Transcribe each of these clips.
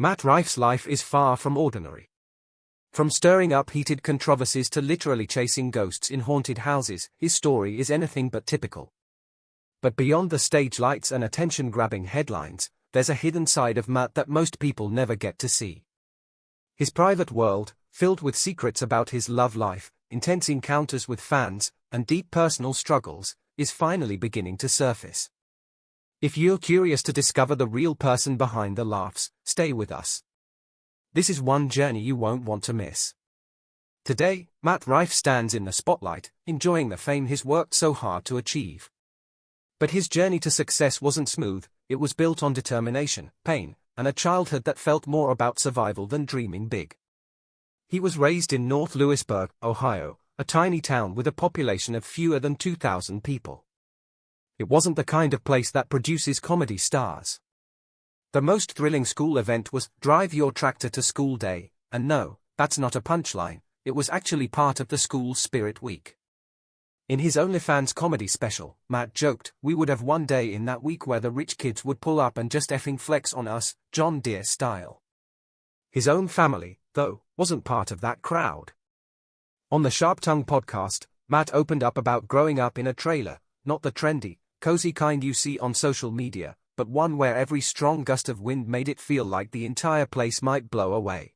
Matt Rife's life is far from ordinary. From stirring up heated controversies to literally chasing ghosts in haunted houses, his story is anything but typical. But beyond the stage lights and attention-grabbing headlines, there's a hidden side of Matt that most people never get to see. His private world, filled with secrets about his love life, intense encounters with fans, and deep personal struggles, is finally beginning to surface. If you're curious to discover the real person behind the laughs, stay with us. This is one journey you won't want to miss. Today, Matt Rife stands in the spotlight, enjoying the fame he's worked so hard to achieve. But his journey to success wasn't smooth. It was built on determination, pain, and a childhood that felt more about survival than dreaming big. He was raised in North Louisburg, Ohio, a tiny town with a population of fewer than 2,000 people. It wasn't the kind of place that produces comedy stars. The most thrilling school event was Drive Your Tractor to School Day, and no, that's not a punchline, it was actually part of the school's Spirit Week. In his OnlyFans comedy special, Matt joked, "We would have one day in that week where the rich kids would pull up and just effing flex on us, John Deere style." His own family, though, wasn't part of that crowd. On the Sharp Tongue podcast, Matt opened up about growing up in a trailer, not the trendy, cozy kind you see on social media, but one where every strong gust of wind made it feel like the entire place might blow away.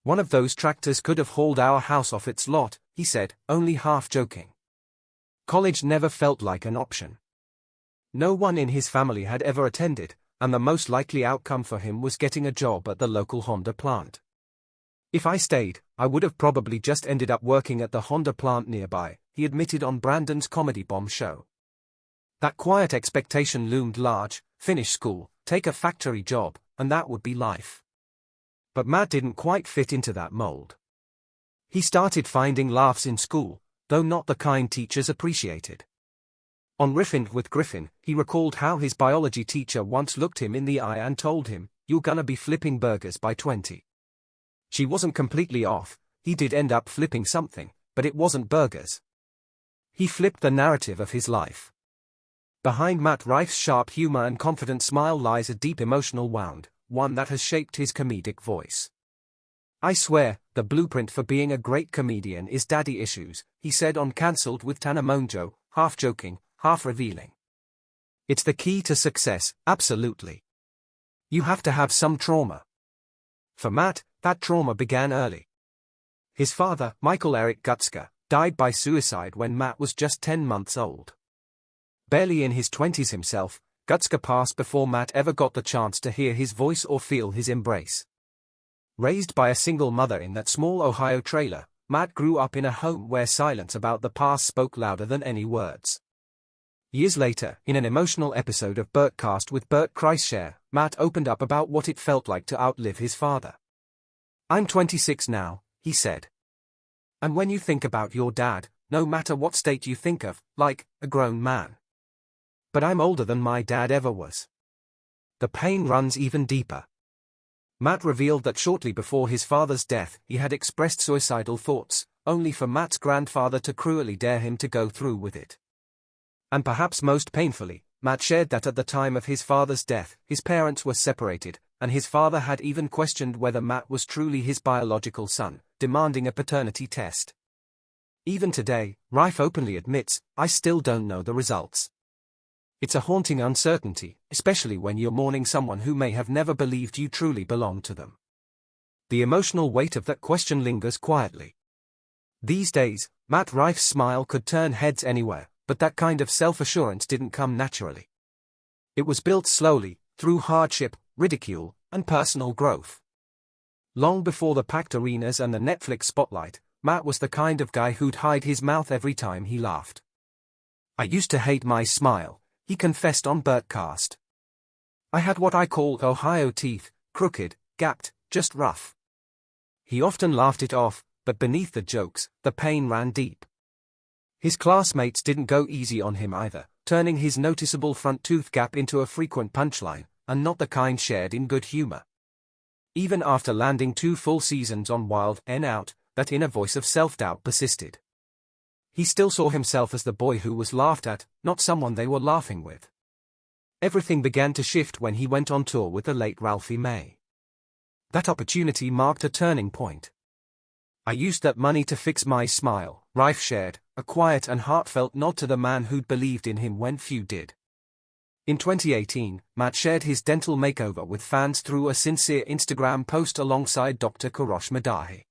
"One of those tractors could have hauled our house off its lot," he said, only half joking. College never felt like an option. No one in his family had ever attended, and the most likely outcome for him was getting a job at the local Honda plant. "If I stayed, I would have probably just ended up working at the Honda plant nearby," he admitted on Brandon's Comedy Bomb show. That quiet expectation loomed large: finish school, take a factory job, and that would be life. But Matt didn't quite fit into that mold. He started finding laughs in school, though not the kind teachers appreciated. On Riffin' with Griffin, he recalled how his biology teacher once looked him in the eye and told him, "You're gonna be flipping burgers by 20. She wasn't completely off. He did end up flipping something, but it wasn't burgers. He flipped the narrative of his life. Behind Matt Rife's sharp humor and confident smile lies a deep emotional wound, one that has shaped his comedic voice. "I swear, the blueprint for being a great comedian is daddy issues," he said on Cancelled with Tana Mongeau, half joking, half revealing. "It's the key to success, absolutely. You have to have some trauma." For Matt, that trauma began early. His father, Michael Eric Gutzka, died by suicide when Matt was just 10 months old. Barely in his 20s himself, Gutzka passed before Matt ever got the chance to hear his voice or feel his embrace. Raised by a single mother in that small Ohio trailer, Matt grew up in a home where silence about the past spoke louder than any words. Years later, in an emotional episode of Bertcast with Bert Kreischer, Matt opened up about what it felt like to outlive his father. "I'm 26 now," he said. "And when you think about your dad, no matter what state you think of, like, a grown man. But I'm older than my dad ever was." The pain runs even deeper. Matt revealed that shortly before his father's death, he had expressed suicidal thoughts, only for Matt's grandfather to cruelly dare him to go through with it. And perhaps most painfully, Matt shared that at the time of his father's death, his parents were separated, and his father had even questioned whether Matt was truly his biological son, demanding a paternity test. Even today, Rife openly admits, "I still don't know the results." It's a haunting uncertainty, especially when you're mourning someone who may have never believed you truly belonged to them. The emotional weight of that question lingers quietly. These days, Matt Rife's smile could turn heads anywhere, but that kind of self-assurance didn't come naturally. It was built slowly, through hardship, ridicule, and personal growth. Long before the packed arenas and the Netflix spotlight, Matt was the kind of guy who'd hide his mouth every time he laughed. "I used to hate my smile," he confessed on Bertcast. "I had what I call Ohio teeth, crooked, gapped, just rough." He often laughed it off, but beneath the jokes, the pain ran deep. His classmates didn't go easy on him either, turning his noticeable front tooth gap into a frequent punchline, and not the kind shared in good humor. Even after landing 2 full seasons on Wild 'N Out, that inner voice of self-doubt persisted. He still saw himself as the boy who was laughed at, not someone they were laughing with. Everything began to shift when he went on tour with the late Ralphie May. That opportunity marked a turning point. I used that money to fix my smile, Rife shared, a quiet and heartfelt nod to the man who'd believed in him when few did. In 2018, Matt shared his dental makeover with fans through a sincere Instagram post alongside Dr. Kourosh Madahi.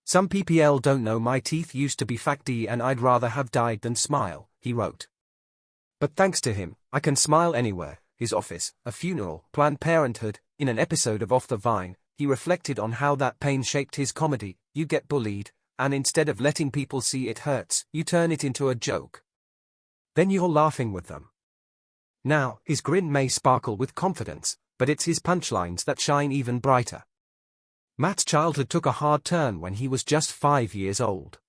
"Some PPL don't know my teeth used to be facty and I'd rather have died than smile," he wrote. "But thanks to him, I can smile anywhere." His office, a funeral, Planned Parenthood. In an episode of Off the Vine, he reflected on how that pain shaped his comedy. "You get bullied, and instead of letting people see it hurts, you turn it into a joke. Then you're laughing with them." Now, his grin may sparkle with confidence, but it's his punchlines that shine even brighter. Matt's childhood took a hard turn when he was just 5 years old.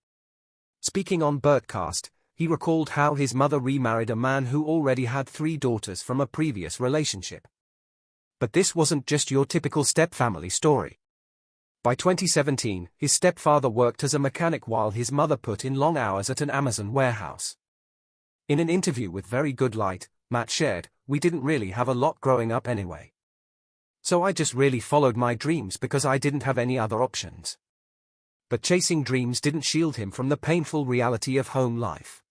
Speaking on Bertcast, he recalled how his mother remarried a man who already had 3 daughters from a previous relationship. But this wasn't just your typical stepfamily story. By 2017, his stepfather worked as a mechanic while his mother put in long hours at an Amazon warehouse. In an interview with Very Good Light, Matt shared, "We didn't really have a lot growing up anyway. So I just really followed my dreams because I didn't have any other options." But chasing dreams didn't shield him from the painful reality of home life.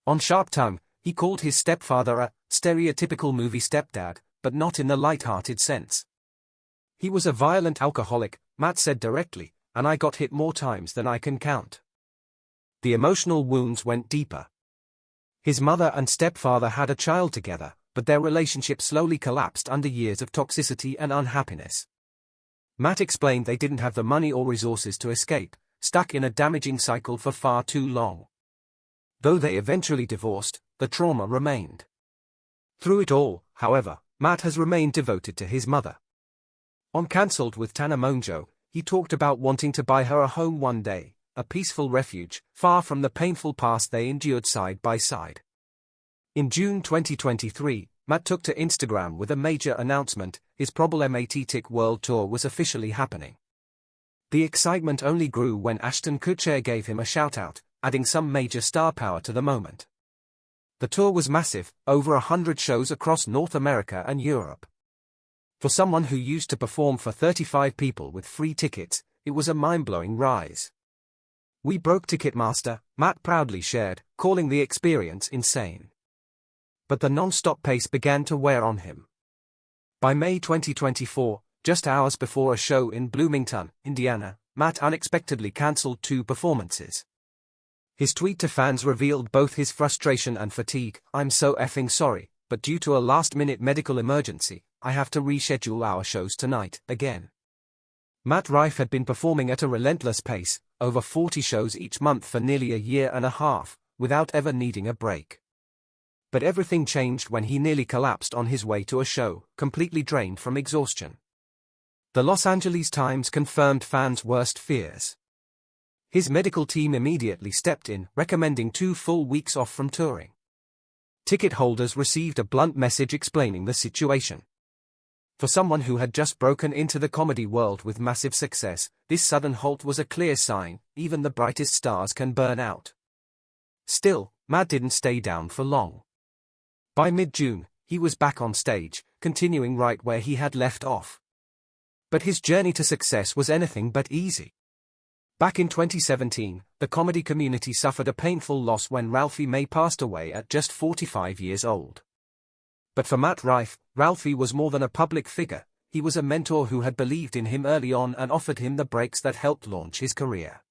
On Sharp Tongue, he called his stepfather a stereotypical movie stepdad, but not in the light-hearted sense. "He was a violent alcoholic," Matt said directly, "and I got hit more times than I can count." The emotional wounds went deeper. His mother and stepfather had a child together, but their relationship slowly collapsed under years of toxicity and unhappiness. Matt explained they didn't have the money or resources to escape, stuck in a damaging cycle for far too long. Though they eventually divorced, the trauma remained. Through it all, however, Matt has remained devoted to his mother. On Cancelled with Tana Mongeau, he talked about wanting to buy her a home one day, a peaceful refuge, far from the painful past they endured side by side. In June 2023, Matt took to Instagram with a major announcement: his Problematic World Tour was officially happening. The excitement only grew when Ashton Kutcher gave him a shout-out, adding some major star power to the moment. The tour was massive, over 100 shows across North America and Europe. For someone who used to perform for 35 people with free tickets, it was a mind-blowing rise. "We broke Ticketmaster," Matt proudly shared, calling the experience insane. But the non-stop pace began to wear on him. By May 2024, just hours before a show in Bloomington, Indiana, Matt unexpectedly cancelled 2 performances. His tweet to fans revealed both his frustration and fatigue. "I'm so effing sorry, but due to a last-minute medical emergency, I have to reschedule our shows tonight, again." Matt Rife had been performing at a relentless pace, over 40 shows each month for nearly a year and a half, without ever needing a break. But everything changed when he nearly collapsed on his way to a show, completely drained from exhaustion. The Los Angeles Times confirmed fans' worst fears. His medical team immediately stepped in, recommending 2 full weeks off from touring. Ticket holders received a blunt message explaining the situation. For someone who had just broken into the comedy world with massive success, this sudden halt was a clear sign: even the brightest stars can burn out. Still, Matt didn't stay down for long. By mid-June, he was back on stage, continuing right where he had left off. But his journey to success was anything but easy. Back in 2017, the comedy community suffered a painful loss when Ralphie May passed away at just 45 years old. But for Matt Rife, Ralphie was more than a public figure. He was a mentor who had believed in him early on and offered him the breaks that helped launch his career.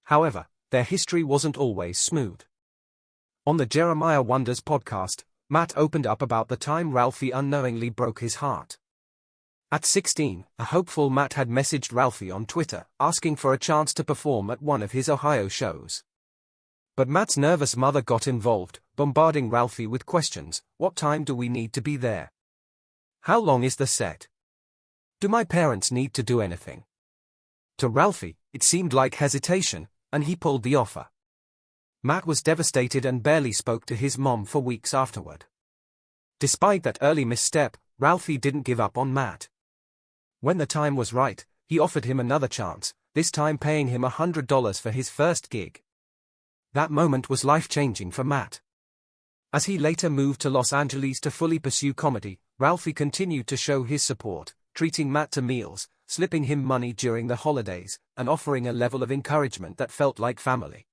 However, their history wasn't always smooth. On the Jeremiah Wonders podcast, Matt opened up about the time Ralphie unknowingly broke his heart. At 16, a hopeful Matt had messaged Ralphie on Twitter, asking for a chance to perform at one of his Ohio shows. But Matt's nervous mother got involved, bombarding Ralphie with questions: "What time do we need to be there? How long is the set? Do my parents need to do anything?" To Ralphie, it seemed like hesitation, and he pulled the offer. Matt was devastated and barely spoke to his mom for weeks afterward. Despite that early misstep, Ralphie didn't give up on Matt. When the time was right, he offered him another chance, this time paying him $100 for his first gig. That moment was life-changing for Matt. As he later moved to Los Angeles to fully pursue comedy, Ralphie continued to show his support, treating Matt to meals, slipping him money during the holidays, and offering a level of encouragement that felt like family.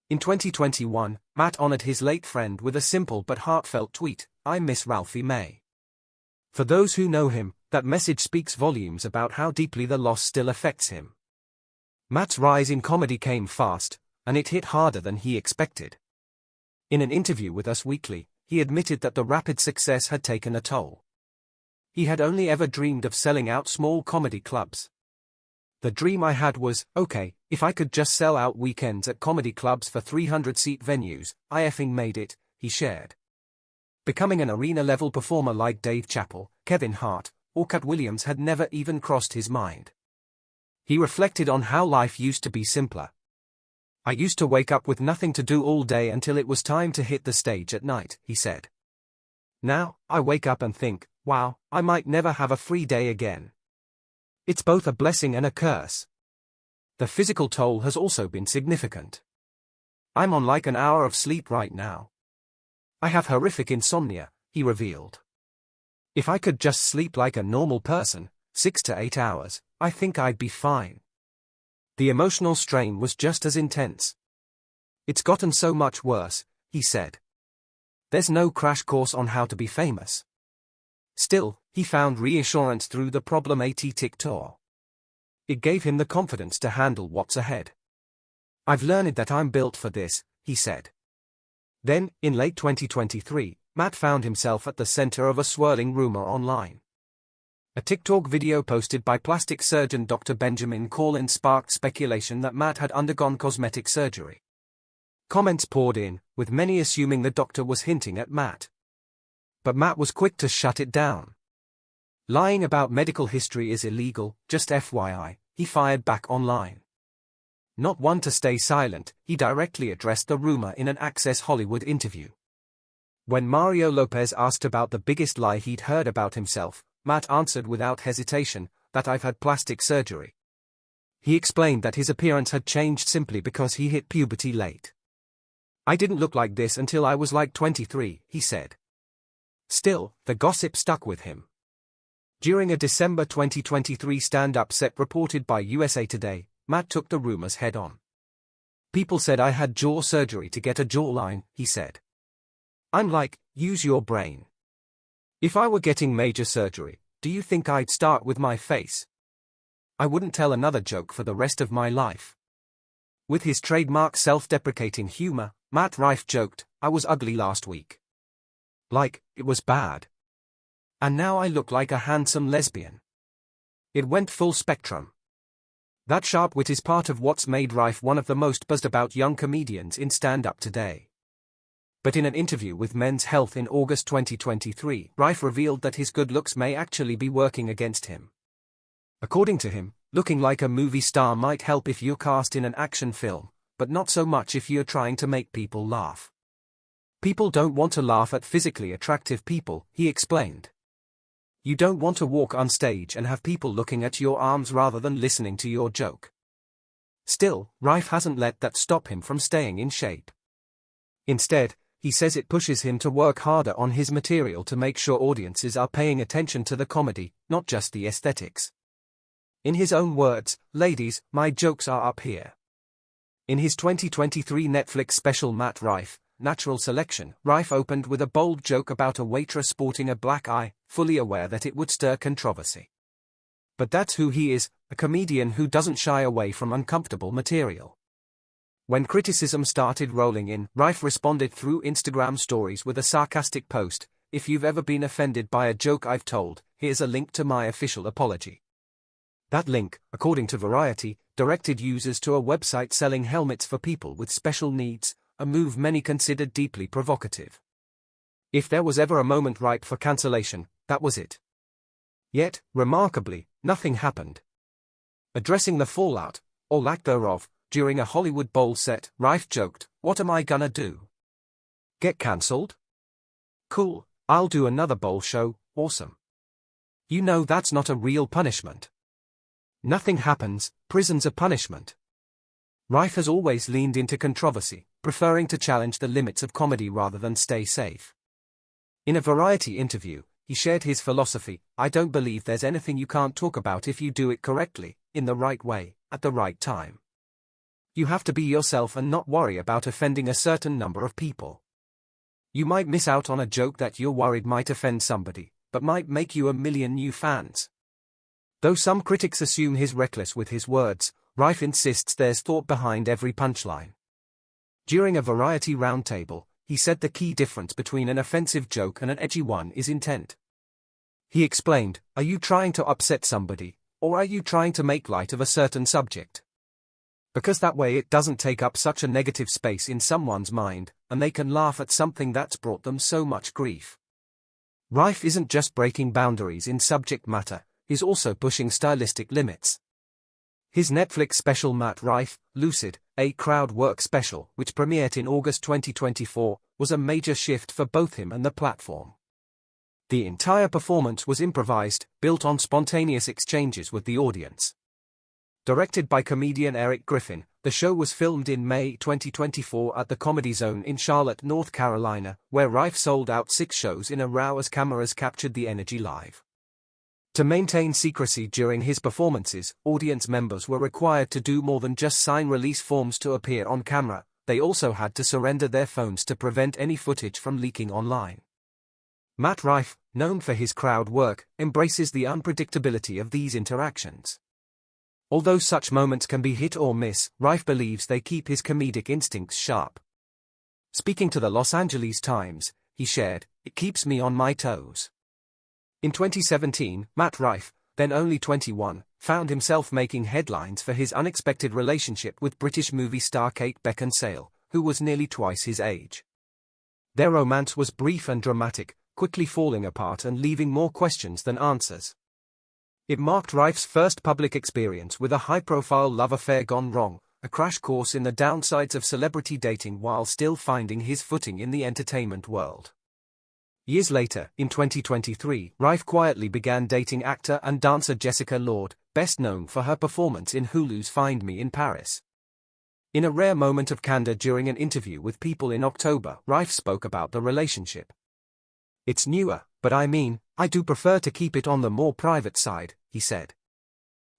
In 2021, Matt honored his late friend with a simple but heartfelt tweet, "I miss Ralphie May." For those who know him, that message speaks volumes about how deeply the loss still affects him. Matt's rise in comedy came fast, and it hit harder than he expected. In an interview with Us Weekly, he admitted that the rapid success had taken a toll. He had only ever dreamed of selling out small comedy clubs. "The dream I had was, okay, if I could just sell out weekends at comedy clubs for 300-seat venues, I effing made it," he shared. Becoming an arena-level performer like Dave Chappelle, Kevin Hart, or Cat Williams had never even crossed his mind. He reflected on how life used to be simpler. "I used to wake up with nothing to do all day until it was time to hit the stage at night," he said. "Now, I wake up and think, wow, I might never have a free day again. It's both a blessing and a curse." The physical toll has also been significant. "I'm on like an hour of sleep right now. I have horrific insomnia," he revealed. "If I could just sleep like a normal person, 6 to 8 hours, I think I'd be fine." The emotional strain was just as intense. "It's gotten so much worse," he said. "There's no crash course on how to be famous." Still, he found reassurance through the problematic tour. It gave him the confidence to handle what's ahead. "I've learned that I'm built for this," he said. Then, in late 2023, Matt found himself at the center of a swirling rumor online. A TikTok video posted by plastic surgeon Dr. Benjamin Collins sparked speculation that Matt had undergone cosmetic surgery. Comments poured in, with many assuming the doctor was hinting at Matt. But Matt was quick to shut it down. "Lying about medical history is illegal, just FYI," he fired back online. Not one to stay silent, he directly addressed the rumor in an Access Hollywood interview. When Mario Lopez asked about the biggest lie he'd heard about himself, Matt answered without hesitation, that "I've had plastic surgery." He explained that his appearance had changed simply because he hit puberty late. "I didn't look like this until I was like 23, he said. Still, the gossip stuck with him. During a December 2023 stand-up set reported by USA Today, Matt took the rumors head-on. "People said I had jaw surgery to get a jawline," he said. "I'm like, use your brain. If I were getting major surgery, do you think I'd start with my face? I wouldn't tell another joke for the rest of my life." With his trademark self-deprecating humor, Matt Rife joked, "I was ugly last week. Like, it was bad. And now I look like a handsome lesbian." It went full spectrum. That sharp wit is part of what's made Rife one of the most buzzed about young comedians in stand-up today. But in an interview with Men's Health in August 2023, Rife revealed that his good looks may actually be working against him. According to him, looking like a movie star might help if you're cast in an action film, but not so much if you're trying to make people laugh. "People don't want to laugh at physically attractive people," he explained. "You don't want to walk on stage and have people looking at your arms rather than listening to your joke." Still, Rife hasn't let that stop him from staying in shape. Instead, he says it pushes him to work harder on his material to make sure audiences are paying attention to the comedy, not just the aesthetics. In his own words, "Ladies, my jokes are up here." In his 2023 Netflix special Matt Rife, Natural Selection, Rife opened with a bold joke about a waitress sporting a black eye, fully aware that it would stir controversy. But that's who he is, a comedian who doesn't shy away from uncomfortable material. When criticism started rolling in, Rife responded through Instagram stories with a sarcastic post, "If you've ever been offended by a joke I've told, here's a link to my official apology." That link, according to Variety, directed users to a website selling helmets for people with special needs, a move many considered deeply provocative. If there was ever a moment ripe for cancellation, that was it. Yet, remarkably, nothing happened. Addressing the fallout, or lack thereof, during a Hollywood Bowl set, Rife joked, "What am I gonna do? Get cancelled? Cool, I'll do another bowl show, awesome. You know that's not a real punishment. Nothing happens, prison's a punishment." Rife has always leaned into controversy, preferring to challenge the limits of comedy rather than stay safe. In a Variety interview, he shared his philosophy: "I don't believe there's anything you can't talk about if you do it correctly, in the right way, at the right time. You have to be yourself and not worry about offending a certain number of people. You might miss out on a joke that you're worried might offend somebody, but might make you a million new fans." Though some critics assume he's reckless with his words, Rife insists there's thought behind every punchline. During a Variety roundtable, he said the key difference between an offensive joke and an edgy one is intent. He explained, "Are you trying to upset somebody, or are you trying to make light of a certain subject? Because that way it doesn't take up such a negative space in someone's mind, and they can laugh at something that's brought them so much grief." Rife isn't just breaking boundaries in subject matter, he's also pushing stylistic limits. His Netflix special Matt Rife, Lucid, a crowd work special, which premiered in August 2024, was a major shift for both him and the platform. The entire performance was improvised, built on spontaneous exchanges with the audience. Directed by comedian Eric Griffin, the show was filmed in May 2024 at the Comedy Zone in Charlotte, North Carolina, where Rife sold out 6 shows in a row as cameras captured the energy live. To maintain secrecy during his performances, audience members were required to do more than just sign release forms to appear on camera. They also had to surrender their phones to prevent any footage from leaking online. Matt Rife, known for his crowd work, embraces the unpredictability of these interactions. Although such moments can be hit or miss, Rife believes they keep his comedic instincts sharp. Speaking to the Los Angeles Times, he shared, "It keeps me on my toes." In 2017, Matt Rife, then only 21, found himself making headlines for his unexpected relationship with British movie star Kate Beckinsale, who was nearly twice his age. Their romance was brief and dramatic, quickly falling apart and leaving more questions than answers. It marked Rife's first public experience with a high-profile love affair gone wrong, a crash course in the downsides of celebrity dating while still finding his footing in the entertainment world. Years later, in 2023, Rife quietly began dating actor and dancer Jessica Lord, best known for her performance in Hulu's Find Me in Paris. In a rare moment of candor during an interview with People in October, Rife spoke about the relationship. "It's newer, but I do prefer to keep it on the more private side," he said.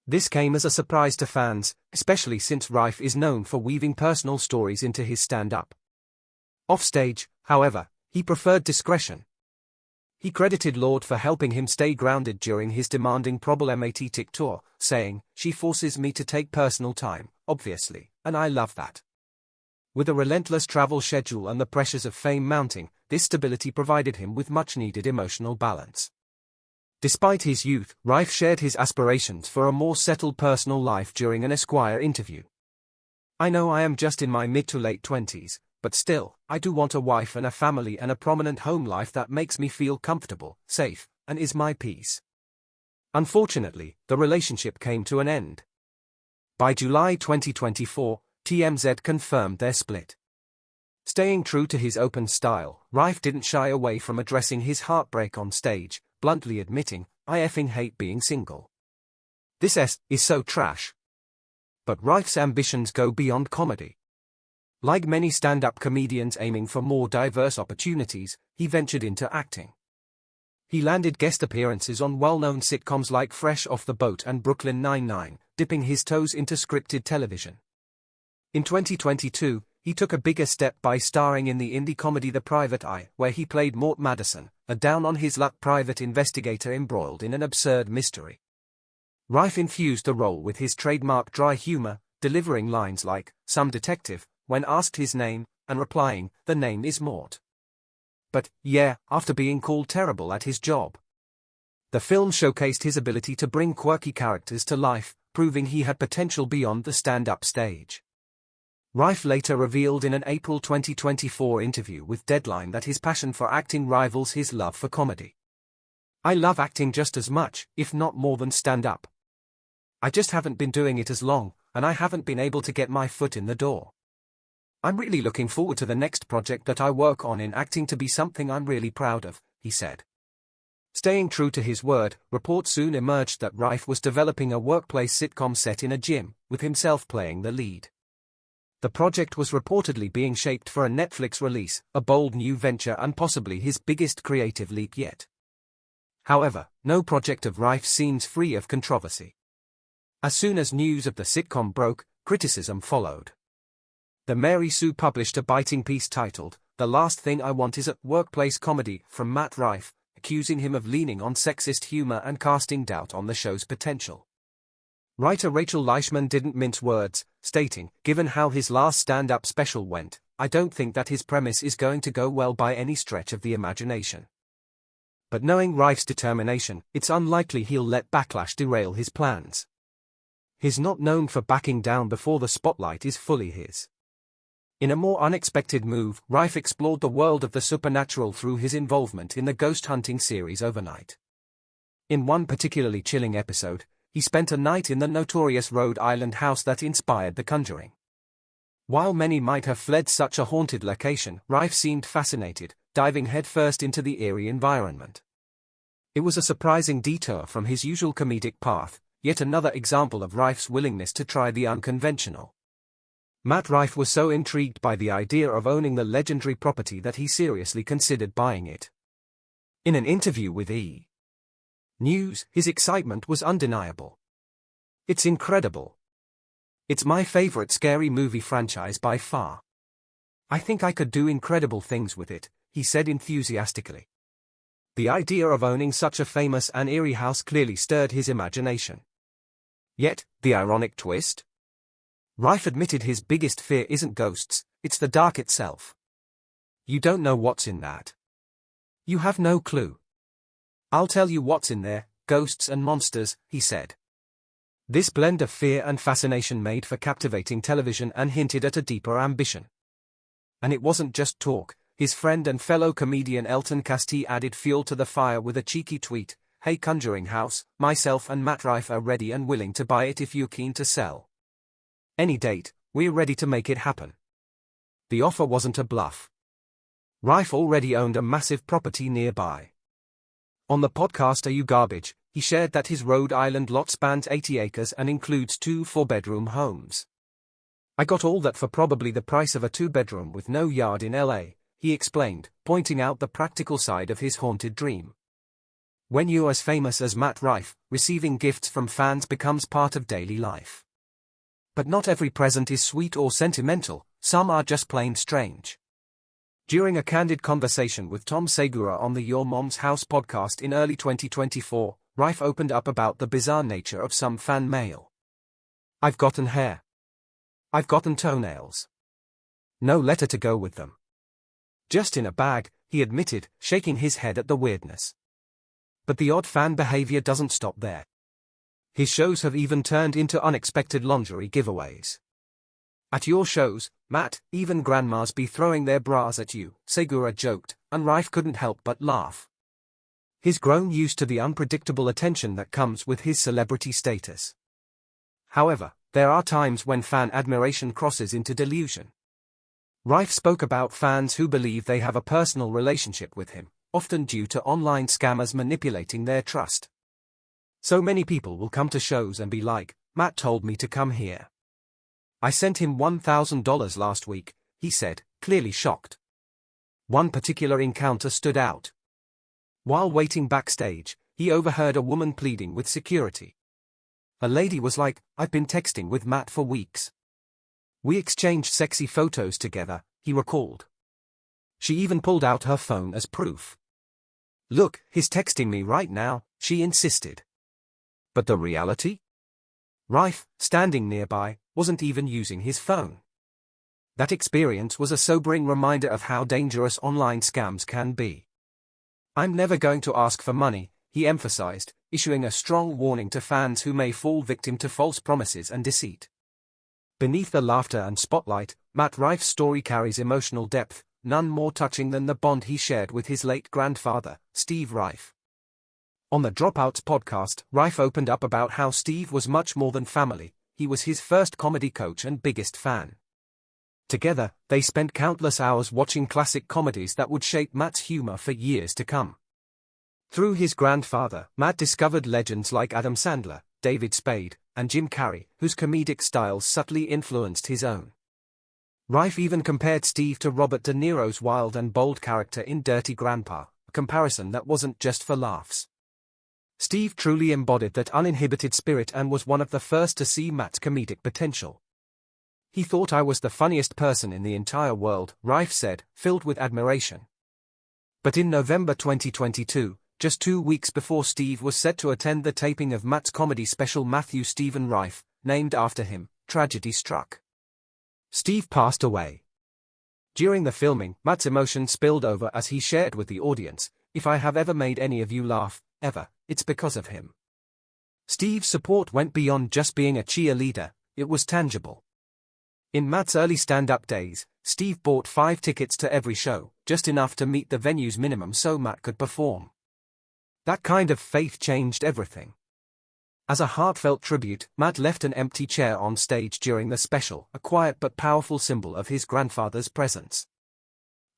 This came as a surprise to fans, especially since Rife is known for weaving personal stories into his stand-up. Offstage, however, he preferred discretion. He credited Lord for helping him stay grounded during his demanding problematic tour, saying, "She forces me to take personal time, obviously, and I love that." With a relentless travel schedule and the pressures of fame mounting, this stability provided him with much-needed emotional balance. Despite his youth, Rife shared his aspirations for a more settled personal life during an Esquire interview. "I know I am just in my mid to late 20s, but still, I do want a wife and a family and a prominent home life that makes me feel comfortable, safe, and is my peace." Unfortunately, the relationship came to an end. By July 2024, TMZ confirmed their split. Staying true to his open style, Rife didn't shy away from addressing his heartbreak on stage, bluntly admitting, "I effing hate being single. This is so trash." But Rife's ambitions go beyond comedy. Like many stand-up comedians aiming for more diverse opportunities, he ventured into acting. He landed guest appearances on well-known sitcoms like Fresh Off the Boat and Brooklyn Nine-Nine, dipping his toes into scripted television. In 2022, he took a bigger step by starring in the indie comedy The Private Eye, where he played Mort Madison, a down-on-his-luck private investigator embroiled in an absurd mystery. Rife infused the role with his trademark dry humor, delivering lines like, "Some detective," when asked his name, and replying, "The name is Mort." But, yeah, after being called terrible at his job. The film showcased his ability to bring quirky characters to life, proving he had potential beyond the stand-up stage. Rife later revealed in an April 2024 interview with Deadline that his passion for acting rivals his love for comedy. "I love acting just as much, if not more than stand-up. I just haven't been doing it as long, and I haven't been able to get my foot in the door. I'm really looking forward to the next project that I work on in acting to be something I'm really proud of," he said. Staying true to his word, reports soon emerged that Rife was developing a workplace sitcom set in a gym, with himself playing the lead. The project was reportedly being shaped for a Netflix release, a bold new venture and possibly his biggest creative leap yet. However, no project of Rife seems free of controversy. As soon as news of the sitcom broke, criticism followed. The Mary Sue published a biting piece titled, "The Last Thing I Want Is a Workplace Comedy," from Matt Rife, accusing him of leaning on sexist humor and casting doubt on the show's potential. Writer Rachel Leishman didn't mince words, stating, "Given how his last stand-up special went, I don't think that his premise is going to go well by any stretch of the imagination." But knowing Rife's determination, it's unlikely he'll let backlash derail his plans. He's not known for backing down before the spotlight is fully his. In a more unexpected move, Rife explored the world of the supernatural through his involvement in the ghost hunting series Overnight. In one particularly chilling episode, he spent a night in the notorious Rhode Island house that inspired The Conjuring. While many might have fled such a haunted location, Rife seemed fascinated, diving headfirst into the eerie environment. It was a surprising detour from his usual comedic path, yet another example of Rife's willingness to try the unconventional. Matt Rife was so intrigued by the idea of owning the legendary property that he seriously considered buying it. In an interview with E! News, his excitement was undeniable. "It's incredible. It's my favorite scary movie franchise by far. I think I could do incredible things with it," he said enthusiastically. The idea of owning such a famous and eerie house clearly stirred his imagination. Yet, the ironic twist? Rife admitted his biggest fear isn't ghosts, it's the dark itself. "You don't know what's in that. You have no clue. I'll tell you what's in there, ghosts and monsters," he said. This blend of fear and fascination made for captivating television and hinted at a deeper ambition. And it wasn't just talk. His friend and fellow comedian Elton Castee added fuel to the fire with a cheeky tweet, "Hey Conjuring House, myself and Matt Rife are ready and willing to buy it if you're keen to sell. Any date, we're ready to make it happen." The offer wasn't a bluff. Rife already owned a massive property nearby. On the podcast Are You Garbage, he shared that his Rhode Island lot spans 80 acres and includes 2 4-bedroom homes. "I got all that for probably the price of a 2-bedroom with no yard in LA, he explained, pointing out the practical side of his haunted dream. When you're as famous as Matt Rife, receiving gifts from fans becomes part of daily life. But not every present is sweet or sentimental, some are just plain strange." During a candid conversation with Tom Segura on the Your Mom's House podcast in early 2024, Rife opened up about the bizarre nature of some fan mail. "I've gotten hair. I've gotten toenails. No letter to go with them. Just in a bag," he admitted, shaking his head at the weirdness. But the odd fan behavior doesn't stop there. His shows have even turned into unexpected lingerie giveaways. "At your shows, Matt, even grandmas be throwing their bras at you," Segura joked, and Rife couldn't help but laugh. He's grown used to the unpredictable attention that comes with his celebrity status. However, there are times when fan admiration crosses into delusion. Rife spoke about fans who believe they have a personal relationship with him, often due to online scammers manipulating their trust. "So many people will come to shows and be like, 'Matt told me to come here. I sent him $1,000 last week,' he said, clearly shocked. One particular encounter stood out. While waiting backstage, he overheard a woman pleading with security. A lady was like, 'I've been texting with Matt for weeks. We exchanged sexy photos together,' he recalled. She even pulled out her phone as proof. 'Look, he's texting me right now,' she insisted. But the reality? Rife, standing nearby, wasn't even using his phone. That experience was a sobering reminder of how dangerous online scams can be. "I'm never going to ask for money," he emphasized, issuing a strong warning to fans who may fall victim to false promises and deceit. Beneath the laughter and spotlight, Matt Rife's story carries emotional depth, none more touching than the bond he shared with his late grandfather, Steve Rife. On the Dropouts podcast, Rife opened up about how Steve was much more than family. He was his first comedy coach and biggest fan. Together, they spent countless hours watching classic comedies that would shape Matt's humor for years to come. Through his grandfather, Matt discovered legends like Adam Sandler, David Spade, and Jim Carrey, whose comedic styles subtly influenced his own. Rife even compared Steve to Robert De Niro's wild and bold character in Dirty Grandpa, a comparison that wasn't just for laughs. Steve truly embodied that uninhibited spirit and was one of the first to see Matt's comedic potential. He thought I was the funniest person in the entire world, Rife said, filled with admiration. But in November 2022, just 2 weeks before Steve was set to attend the taping of Matt's comedy special Matthew Stephen Rife, named after him, tragedy struck. Steve passed away. During the filming, Matt's emotion spilled over as he shared with the audience, "If I have ever made any of you laugh, ever, it's because of him." Steve's support went beyond just being a cheerleader, it was tangible. In Matt's early stand-up days, Steve bought 5 tickets to every show, just enough to meet the venue's minimum so Matt could perform. That kind of faith changed everything. As a heartfelt tribute, Matt left an empty chair on stage during the special, a quiet but powerful symbol of his grandfather's presence.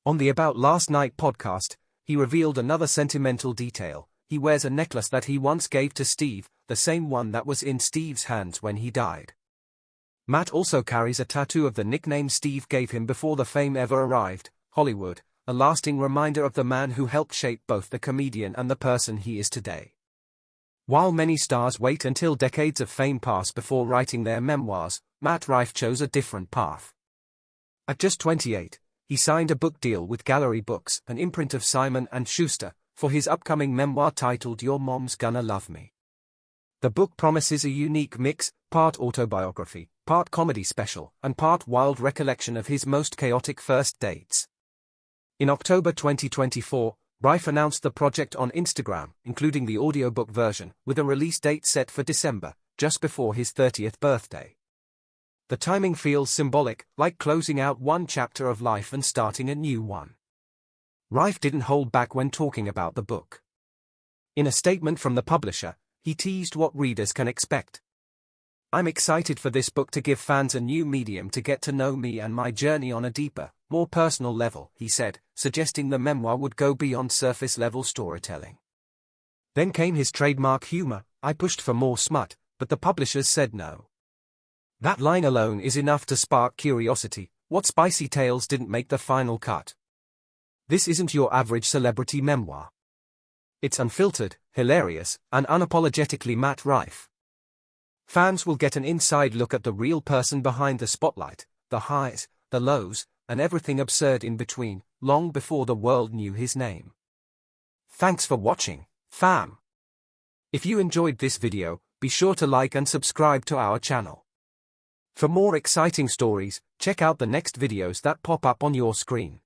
On the About Last Night podcast, he revealed another sentimental detail. He wears a necklace that he once gave to Steve, the same one that was in Steve's hands when he died. Matt also carries a tattoo of the nickname Steve gave him before the fame ever arrived, Hollywood, a lasting reminder of the man who helped shape both the comedian and the person he is today. While many stars wait until decades of fame pass before writing their memoirs, Matt Rife chose a different path. At just 28, he signed a book deal with Gallery Books, an imprint of Simon & Schuster, for his upcoming memoir titled Your Mom's Gonna Love Me. The book promises a unique mix, part autobiography, part comedy special, and part wild recollection of his most chaotic first dates. In October 2024, Rife announced the project on Instagram, including the audiobook version, with a release date set for December, just before his 30th birthday. The timing feels symbolic, like closing out one chapter of life and starting a new one. Rife didn't hold back when talking about the book. In a statement from the publisher, he teased what readers can expect. "I'm excited for this book to give fans a new medium to get to know me and my journey on a deeper, more personal level," he said, suggesting the memoir would go beyond surface-level storytelling. Then came his trademark humor, "I pushed for more smut, but the publishers said no." That line alone is enough to spark curiosity. What spicy tales didn't make the final cut? This isn't your average celebrity memoir. It's unfiltered, hilarious, and unapologetically Matt Rife. Fans will get an inside look at the real person behind the spotlight, the highs, the lows, and everything absurd in between, long before the world knew his name. Thanks for watching, fam. If you enjoyed this video, be sure to like and subscribe to our channel. For more exciting stories, check out the next videos that pop up on your screen.